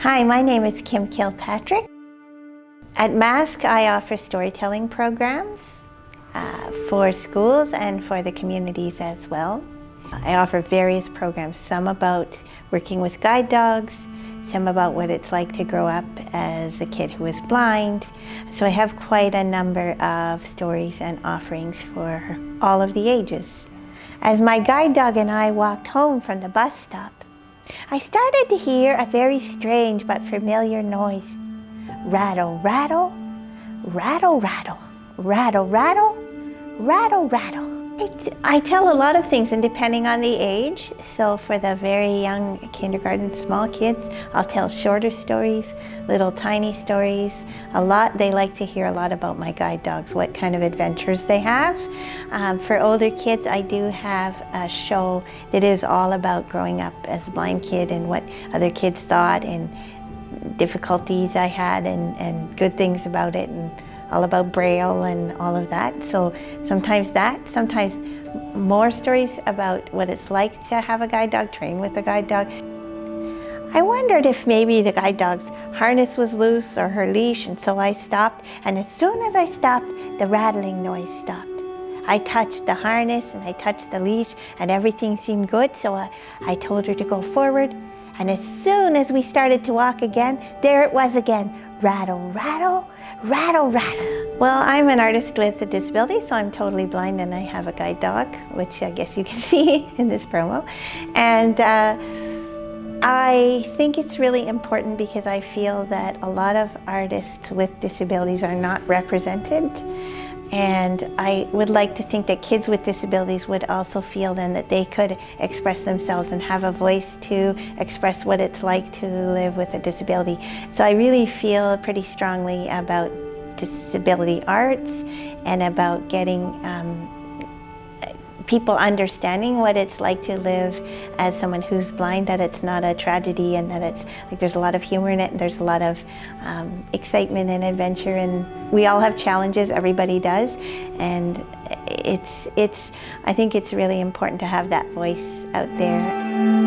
Hi, my name is Kim Kilpatrick. At Mask, I offer storytelling programs for schools and for the communities as well. I offer various programs, some about working with guide dogs, some about what it's like to grow up as a kid who is blind. So I have quite a number of stories and offerings for all of the ages. As my guide dog and I walked home from the bus stop, I started to hear a very strange but familiar noise. Rattle, rattle, rattle, rattle, rattle, rattle, rattle, rattle. I tell a lot of things, and depending on the age, so for the very young kindergarten, small kids, I'll tell shorter stories, little tiny stories. They like to hear a lot about my guide dogs, what kind of adventures they have. For older kids, I do have a show that is all about growing up as a blind kid and what other kids thought and difficulties I had and good things about it, and all about Braille and all of that. So sometimes more stories about what it's like to have a guide dog, train with a guide dog. I wondered if maybe the guide dog's harness was loose or her leash, and so I stopped, and as soon as I stopped, the rattling noise stopped. I touched the harness and I touched the leash and everything seemed good, so I told her to go forward, and as soon as we started to walk again, there it was again. Rattle, rattle, rattle, rattle. Well, I'm an artist with a disability, so I'm totally blind and I have a guide dog, which I guess you can see in this promo. And I think it's really important because I feel that a lot of artists with disabilities are not represented. And I would like to think that kids with disabilities would also feel then that they could express themselves and have a voice to express what it's like to live with a disability. So I really feel pretty strongly about disability arts and about getting people understanding what it's like to live as someone who's blind, that it's not a tragedy, and that it's like there's a lot of humor in it, and there's a lot of excitement and adventure, and we all have challenges, everybody does, and I think it's really important to have that voice out there.